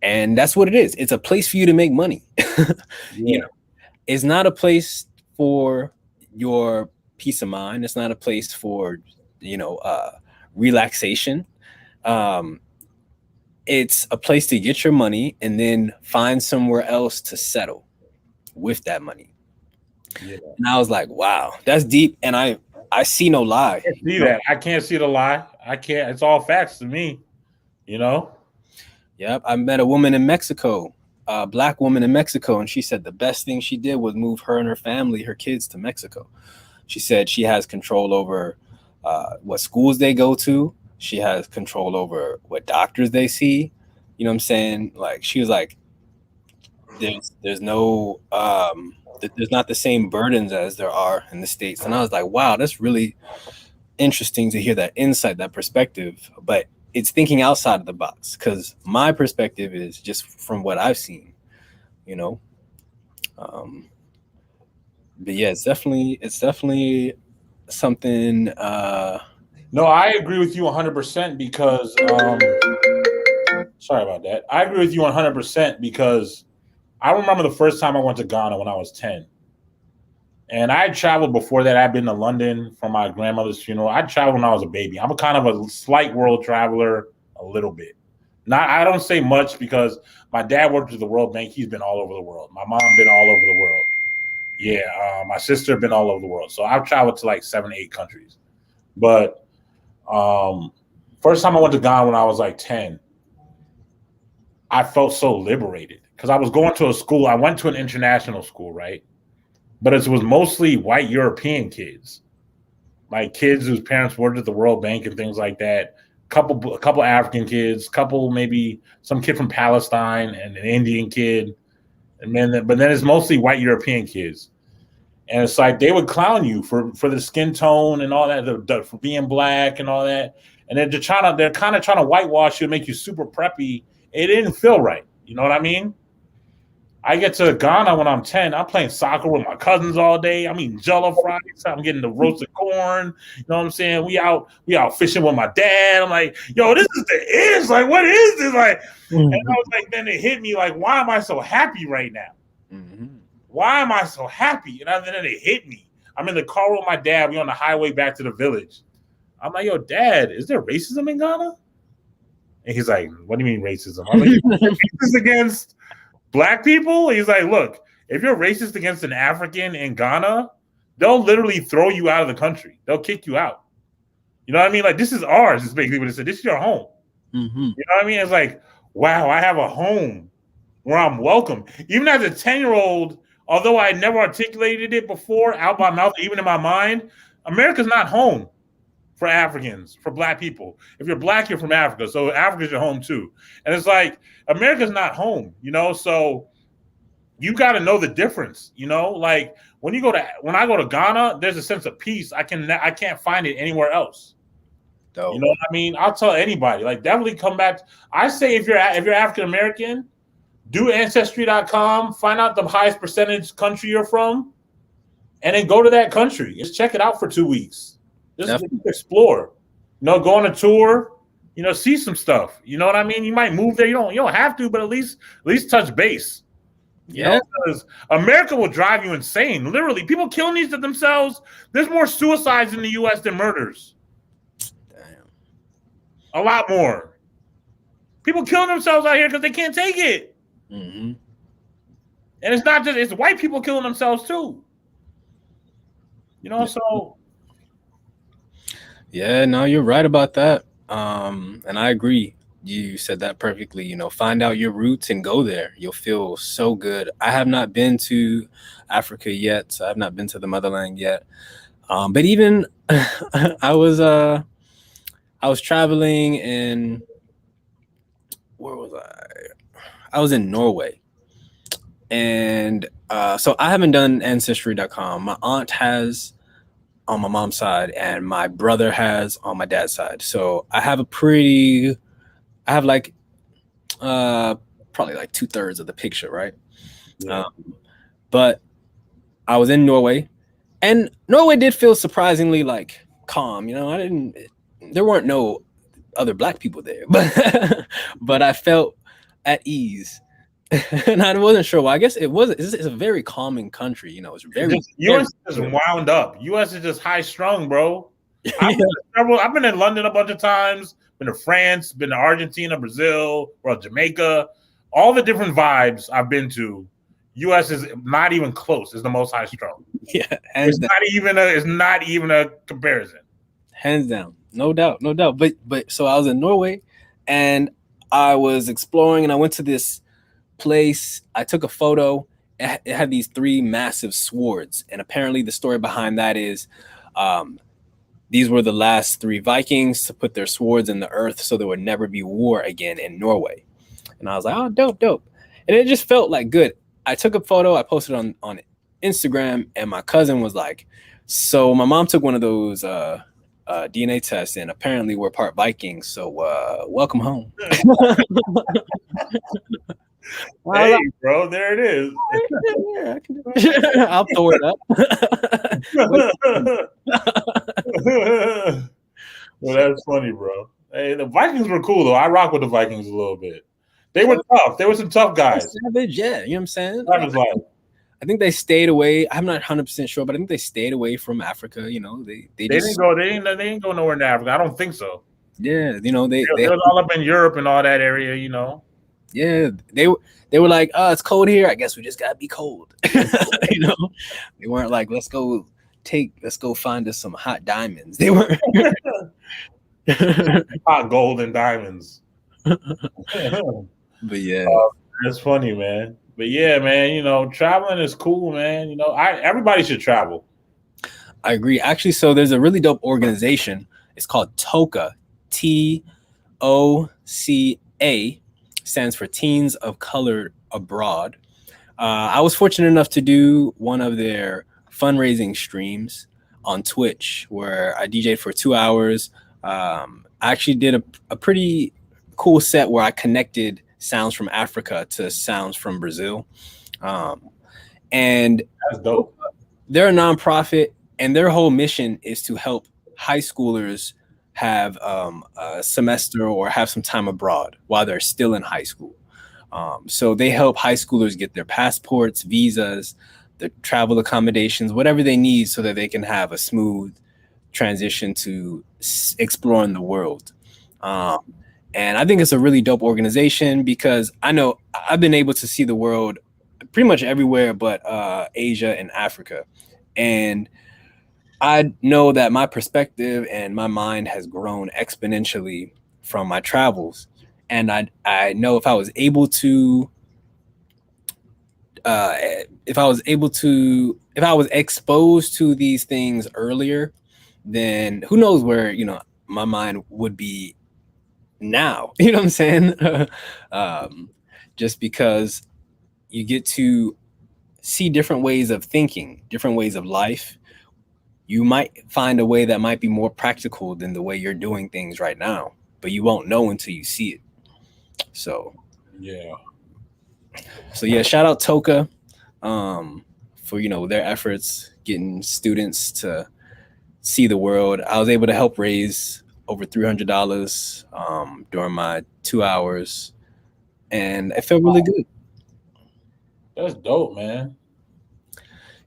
And that's what it is. It's a place for you to make money. You know, it's not a place for your peace of mind. It's not a place for, you know, relaxation. It's a place to get your money and then find somewhere else to settle with that money. Yeah. And I was like, wow, that's deep. And I see no lie. I can't see that. I can't see the lie. I can't. It's all facts to me, you know? Yep. I met a woman in Mexico, a Black woman in Mexico, and she said the best thing she did was move her and her family, her kids, to Mexico. She said she has control over what schools they go to. She has control over what doctors they see. You know what I'm saying? Like, she was like, there's no, there's not the same burdens as there are in the States. And I was like, wow, that's really interesting to hear that insight, that perspective. But it's thinking outside of the box, because my perspective is just from what I've seen, you know. But yeah, it's definitely something. No, I agree with you 100% because sorry about that. I agree with you 100% because I remember the first time I went to Ghana when I was 10. And I had traveled before that. I'd been to London for my grandmother's funeral. I traveled when I was a baby. I'm a kind of a slight world traveler, a little bit. I don't say much because my dad worked at the World Bank. He's been all over the world. My mom been all over the world. Yeah, my sister been all over the world. So I've traveled to like 7, 8 countries. But first time I went to Ghana when I was like 10, I felt so liberated because I was going to a school. I went to an international school, right? But it was mostly white European kids, like kids whose parents worked at the World Bank and things like that. A couple African kids, maybe some kid from Palestine and an Indian kid. But then it's mostly white European kids. And it's like they would clown you for the skin tone and all that, for being black and all that. And they're kind of trying to whitewash you and make you super preppy. It didn't feel right. You know what I mean? I get to Ghana when I'm 10. I'm playing soccer with my cousins all day. I'm eating Jollof fries. I'm getting the roasted corn. You know what I'm saying? We out fishing with my dad. I'm like, yo, this is the edge. Like, what is this? Like, and I was like, then it hit me like, why am I so happy right now? Mm-hmm. Why am I so happy? And then it hit me. I'm in the car with my dad. We on the highway back to the village. I'm like, yo, Dad, is there racism in Ghana? And he's like, what do you mean racism? I'm like, racist against Black people? He's like, look, if you're racist against an African in Ghana, they'll literally throw you out of the country. They'll kick you out. You know what I mean? Like, this is ours, is basically what it said. This is your home. Mm-hmm. You know what I mean? It's like, wow, I have a home where I'm welcome. Even as a 10-year-old, although I never articulated it before out my mouth, even in my mind, America's not home for Africans, for Black people. If you're Black, you're from Africa. So Africa's your home too. And it's like, America's not home, you know? So you got to know the difference, you know? Like when I go to Ghana, there's a sense of peace. I can't find it anywhere else. Dope. You know what I mean? I'll tell anybody, like definitely come back. I say if you're African American, do ancestry.com, find out the highest percentage country you're from, and then go to that country. Just check it out for 2 weeks. Just explore. You know, go on a tour, you know, see some stuff. You know what I mean? You might move there. You don't have to, but at least touch base. Yeah, because America will drive you insane. Literally, people killing themselves. There's more suicides in the US than murders. damn. A lot more. People killing themselves out here because they can't take it. Mm-hmm. And it's not just, it's white people killing themselves too. You know, so. Yeah, no, you're right about that. And I agree. You said that perfectly. You know, find out your roots and go there. You'll feel so good. I have not been to Africa yet. So I have not been to the motherland yet. But even I was traveling in, where was I was in Norway. And so I haven't done ancestry.com. My aunt has on my mom's side and my brother has on my dad's side. So I have like probably like 2/3 of the picture, right? Yeah. But I was in Norway, and Norway did feel surprisingly like calm. You know, there weren't no other Black people there, but I felt at ease. And I wasn't sure why. I guess it's a very calming country. You know, it's very US is wound up. US is just high strung, bro. I've been in London a bunch of times, been to France, been to Argentina, Brazil, or Jamaica. All the different vibes I've been to, US is not even close. It's the most high strung. Yeah, it's not even a comparison. Hands down. No doubt. But so I was in Norway and I was exploring and I went to this place. I took a photo. It had these 3 massive swords, and apparently the story behind that is these were the last 3 Vikings to put their swords in the earth so there would never be war again in Norway. And I was like, oh, dope. And it just felt like good. I took a photo, I posted on Instagram, and my cousin was like, so my mom took one of those DNA tests, and apparently we're part Vikings, so welcome home. Hey, bro, there it is. Yeah, I can do it. I'll throw it up. Well, that's funny, bro. Hey, the Vikings were cool, though. I rock with the Vikings a little bit. They were tough. They were some tough guys. Savage, yeah. You know what I'm saying? Savage life. I think they stayed away. I'm not 100% sure, but I think they stayed away from Africa. You know, they didn't go nowhere in Africa. I don't think so. Yeah, you know, they were all up in Europe and all that area, you know. Yeah, they were like, oh, it's cold here. I guess we just gotta be cold. You know, they weren't like, let's go find us some hot diamonds. They weren't hot gold and diamonds. But yeah, that's funny, man. But yeah, man, you know, traveling is cool, man. You know, everybody should travel. I agree. Actually, so there's a really dope organization. It's called TOCA, TOCA. Stands for Teens of Color Abroad. I was fortunate enough to do one of their fundraising streams on Twitch where I DJed for 2 hours. I actually did a pretty cool set where I connected sounds from Africa to sounds from Brazil. And that's dope. They're a nonprofit, and their whole mission is to help high schoolers have a semester or have some time abroad while they're still in high school. So they help high schoolers get their passports, visas, their travel accommodations, whatever they need so that they can have a smooth transition to exploring the world. And I think it's a really dope organization because I know I've been able to see the world pretty much everywhere but Asia and Africa. And I know that my perspective and my mind has grown exponentially from my travels. And I know if I was able to if I was exposed to these things earlier, then who knows where, my mind would be now. You know what I'm saying? Just because you get to see different ways of thinking, different ways of life, you might find a way that might be more practical than the way you're doing things right now, but you won't know until you see it. So yeah, shout out Toka for their efforts getting students to see the world. I was able to help raise over $300 during my 2 hours, and it felt really good. that's dope, man.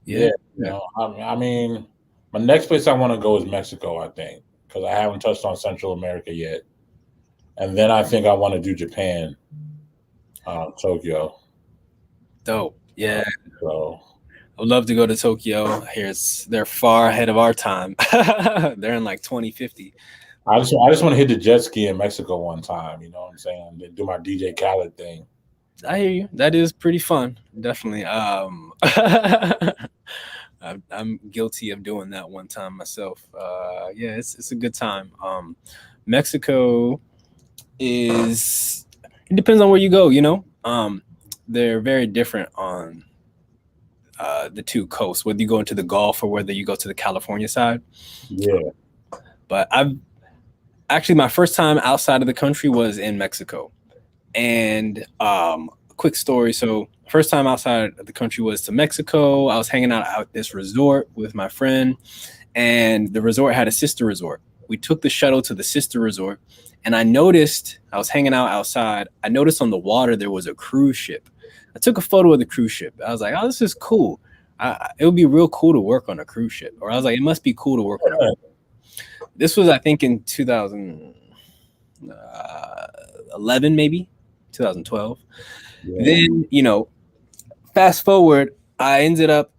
Yeah. I mean, my next place I want to go is Mexico, I think, because I haven't touched on Central America yet, and then I think I want to do Japan, Tokyo. Dope. Yeah. So I would love to go to Tokyo. They're far ahead of our time. They're in like 2050. I just want to hit the jet ski in Mexico one time. You know what I'm saying? Then do my DJ Khaled thing. I hear you. That is pretty fun. Definitely. I'm guilty of doing that one time myself. Yeah, it's a good time. Mexico it depends on where you go, they're very different on the two coasts, whether you go into the Gulf or whether you go to the California side. Yeah. But my first time outside of the country was in Mexico. And quick story. So first time outside of the country was to Mexico. I was hanging out at this resort with my friend, and the resort had a sister resort. We took the shuttle to the sister resort, and I was hanging out outside. I noticed on the water there was a cruise ship. I took a photo of the cruise ship. I was like, oh, this is cool. It would be real cool to work on a cruise ship. Or I was like, it must be cool to work on a cruise ship. This was, I think, in 2011, maybe 2012. Yeah. Then, fast forward, I ended up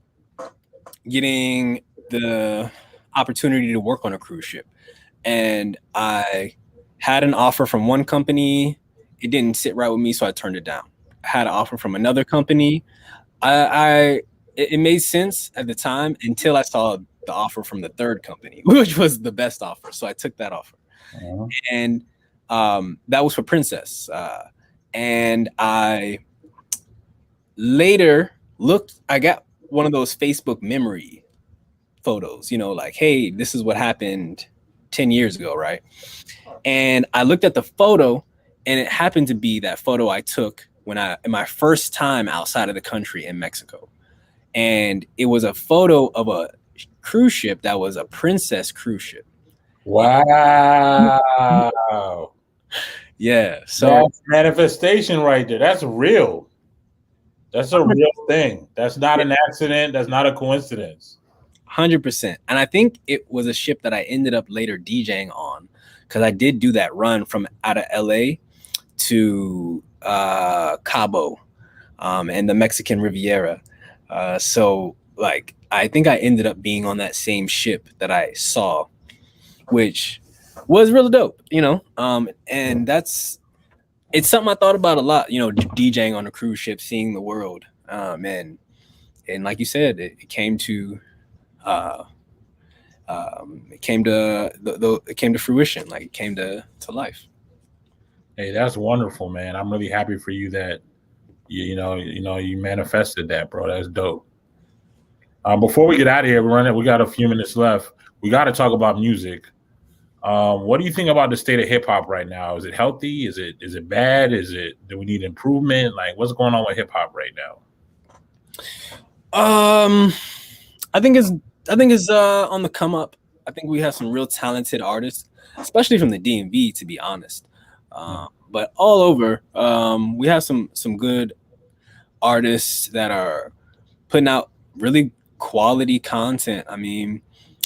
getting the opportunity to work on a cruise ship. And I had an offer from one company. It didn't sit right with me, so I turned it down. I had an offer from another company. It made sense at the time until I saw the offer from the third company, which was the best offer. So I took that offer. Uh-huh. And that was for Princess. And I later I got one of those Facebook memory photos, like, hey, this is what happened 10 years ago, right? And I looked at the photo, and it happened to be that photo I took in my first time outside of the country in Mexico. And it was a photo of a cruise ship that was a Princess cruise ship. Wow. Yeah. So that's manifestation right there. That's real. That's a real thing. That's not an accident. That's not a coincidence. 100%. And I think it was a ship that I ended up later DJing on, because I did do that run from out of LA to Cabo and the Mexican Riviera. So like, I think I ended up being on that same ship that I saw, which was really dope, and it's something I thought about a lot, DJing on a cruise ship, seeing the world. And like you said, it came to fruition, like it came to life. Hey, that's wonderful, man. I'm really happy for you that you manifested that, bro. That's dope. Before we get out of here, we got a few minutes left. We got to talk about music. What do you think about the state of hip hop right now? Is it healthy? Is it bad? Do we need improvement? Like, what's going on with hip hop right now? I think it's on the come up. I think we have some real talented artists, especially from the DMV, to be honest. But all over, we have some good artists that are putting out really quality content. I mean,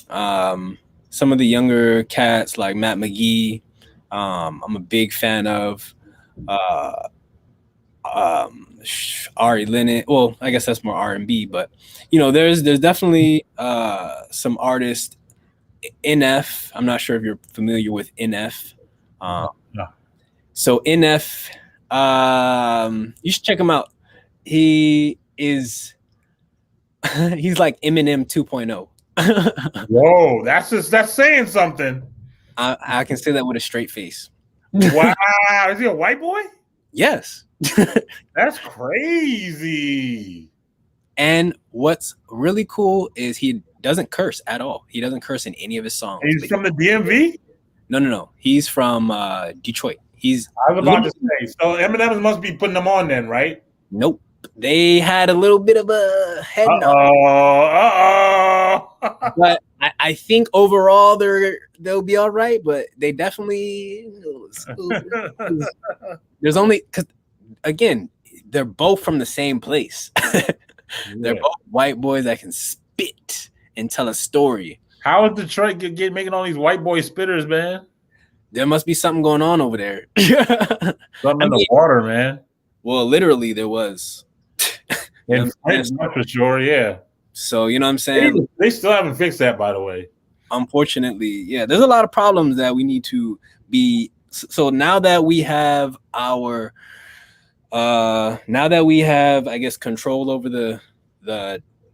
some of the younger cats like Matt McGee, I'm a big fan of. Ari Lennon. Well, I guess that's more R&B, but there's definitely some artists. NF. I'm not sure if you're familiar with NF. No. So NF, you should check him out. He is he's like Eminem 2.0. Whoa, that's saying something. I can say that with a straight face. Wow, is he a white boy? Yes. That's crazy. And what's really cool is he doesn't curse at all. He doesn't curse in any of his songs. And he's from the DMV? No. He's from Detroit. I was about to say, so Eminem must be putting them on then, right? Nope. They had a little bit of a head but I think overall they'll be all right. But they definitely there's only because again they're both from the same place. They're both white boys that can spit and tell a story. How is Detroit making all these white boy spitters, man? There must be something going on over there. Something in the water, man. Well, literally there was. And for sure, yeah. So you know what I'm saying? They still haven't fixed that, by the way. Unfortunately, yeah. There's a lot of problems that we need to be. So now that we have I guess, control over the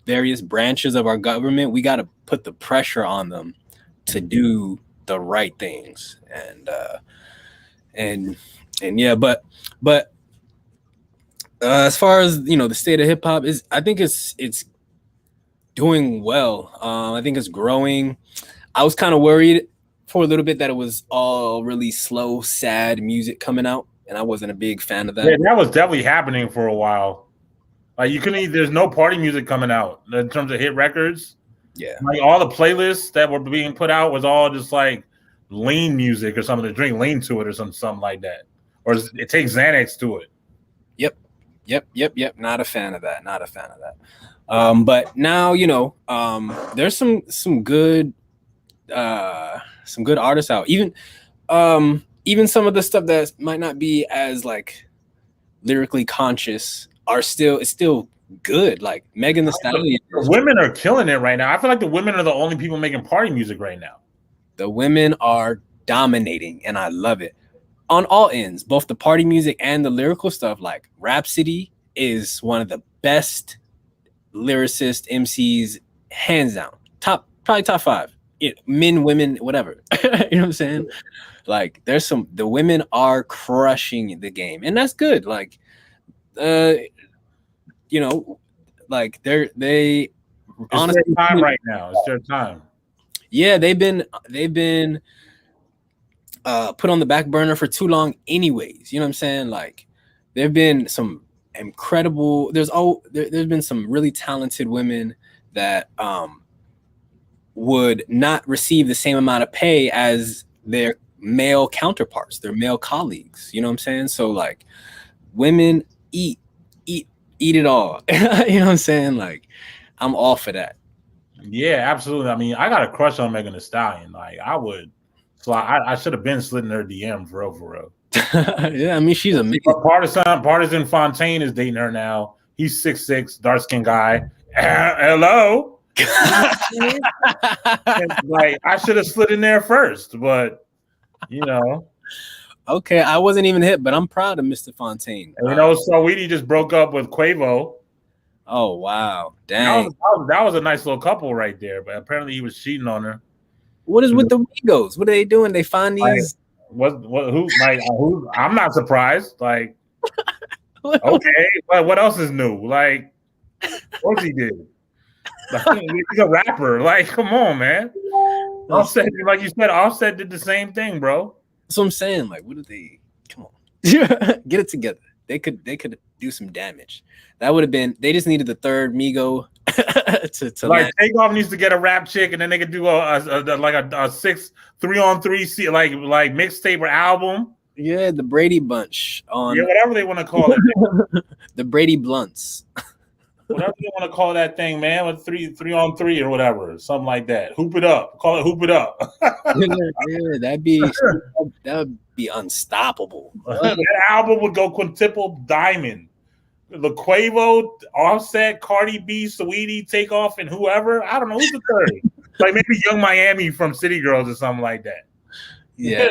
various branches of our government, we got to put the pressure on them to do the right things. And yeah, but as far as the state of hip hop is, I think it's doing well. I think it's growing. I was kind of worried for a little bit that it was all really slow, sad music coming out, and I wasn't a big fan of that. Yeah, that was definitely happening for a while. Like there's no party music coming out in terms of hit records. Yeah, like all the playlists that were being put out was all just like lean music or something to drink lean to it or something like that, or it takes Xanax to it. Yep. Not a fan of that. But now there's some good artists out. Even some of the stuff that might not be as like lyrically conscious it's still good. Like Megan Thee Stallion. The women are killing it right now. I feel like the women are the only people making party music right now. The women are dominating, and I love it. On all ends, both the party music and the lyrical stuff. Like Rhapsody is one of the best lyricist MCs, hands down. Probably top 5. Men, women, whatever. You know what I'm saying? Like the women are crushing the game, and that's good. Like, like they honestly, their time right now. It's their time. Yeah, they've been put on the back burner for too long anyways. You know what I'm saying? Like there've been some incredible there's been some really talented women that would not receive the same amount of pay as their male counterparts, their male colleagues. You know what I'm saying? So like women eat it all. You know what I'm saying? Like I'm all for that. Yeah, absolutely. I mean, I got a crush on Megan Thee Stallion. Like I would. So I should have been slitting her DM for real. Yeah, I mean she's amazing. Partisan Fontaine is dating her now. He's 6'6", dark-skinned guy. Hello. Like I should have slid in there first, but Okay, I wasn't even hit, but I'm proud of Mr. Fontaine. Saweetie just broke up with Quavo. Oh wow, dang! That was a nice little couple right there, but apparently he was cheating on her. What is with the Migos? What are they doing? They find these. Who? I'm not surprised. Like, okay, but what else is new? Like, what he did? Like, he's a rapper. Like, come on, man. Offset, like you said, Offset did the same thing, bro. That's what I'm saying. Like, what did they? Come on, get it together. They could do some damage. That would have been. They just needed the third Migo to like Takeoff needs to get a rap chick, and then they could do a 6 3-on-3 like mixtape or album. Yeah, the Brady Bunch on. Yeah, whatever they want to call it. The Brady Blunts. Whatever you want to call that thing, man, with 3-on-3 or whatever, something like that. Hoop it up. Call it Hoop It Up. Yeah, that would be unstoppable. That album would go quintuple diamond. The Quavo, Offset, Cardi B, Saweetie, Takeoff, and whoever. I don't know who's the third. Like maybe Young Miami from City Girls or something like that. Yeah,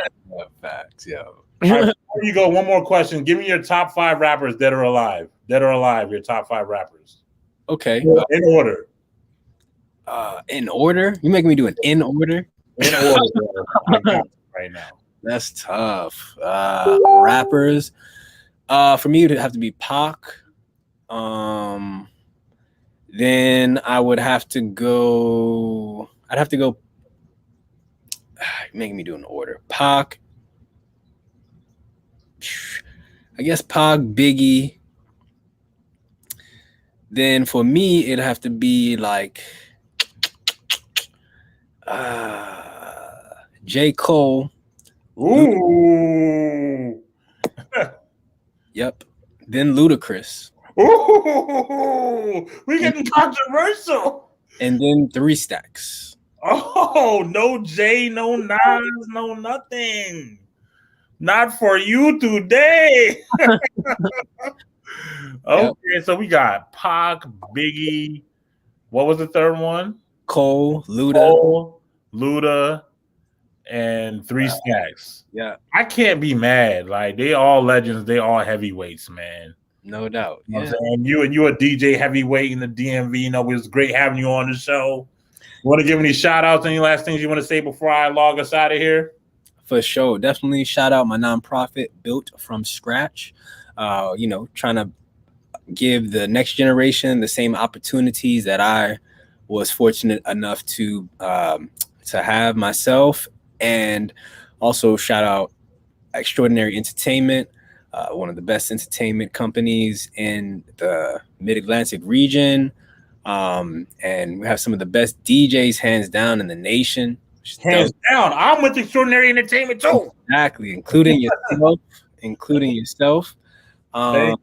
facts. Yeah. Right, before you go, one more question. Give me your top 5 rappers, dead or alive. Dead or alive, your top 5 rappers. Okay. In order. In order? You making me do an in order? In order, bro. I got it right now. That's tough. Rappers. For me, it'd have to be Pac. Then I would have to go. I'd have to go. Making me do an order. Pac. I guess Pac, Biggie. Then for me, it'd have to be like J. Cole. Ooh. Yep. Then Ludacris. Ooh. We getting controversial. And then 3 Stacks. Oh, no Jay, no Nas, no nothing. Not for you today. Okay, so we got Pac, Biggie. What was the third one? Cole, Luda, and 3 Stacks. Yeah. I can't be mad. Like, they all legends. They all heavyweights, man. No doubt. You know what I'm saying? You a DJ heavyweight in the DMV. You know, it was great having you on the show. You want to give any shout outs? Any last things you want to say before I log us out of here? For sure. Definitely shout out my nonprofit, Built from Scratch. Trying to give the next generation the same opportunities that I was fortunate enough to have myself. And also shout out Extraordinary Entertainment, one of the best entertainment companies in the Mid-Atlantic region. And we have some of the best DJs hands down in the nation. Hands down. I'm with Extraordinary Entertainment too. Exactly, including yourself. And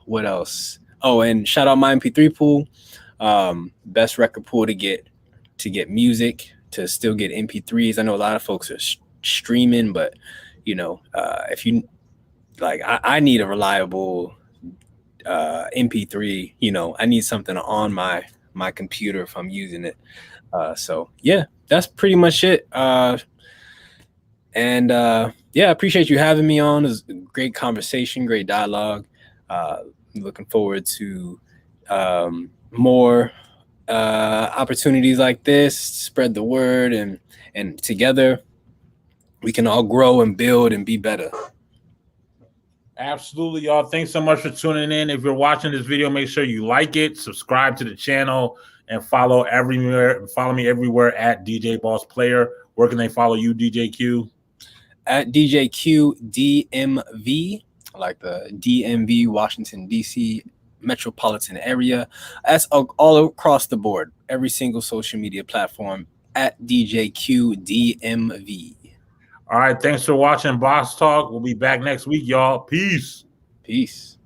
what else? Oh, and shout out my MP3 pool. Best record pool to get music, to still get MP3s. I know a lot of folks are streaming, but if you like, I need a reliable MP3. I need something on my computer if I'm using it. So yeah, that's pretty much it. I appreciate you having me on. It was a great conversation, great dialogue. Looking forward to more opportunities like this. Spread the word, and together we can all grow and build and be better. Absolutely, y'all. Thanks so much for tuning in. If you're watching this video, make sure you like it, subscribe to the channel, and follow me everywhere at DJ Boss Player. Where can they follow you, DJ Q? At DJ Q DMV, like the DMV, Washington, D.C. metropolitan area. That's all across the board. Every single social media platform at DJ Q DMV. All right. Thanks for watching Boss Talk. We'll be back next week, y'all. Peace. Peace.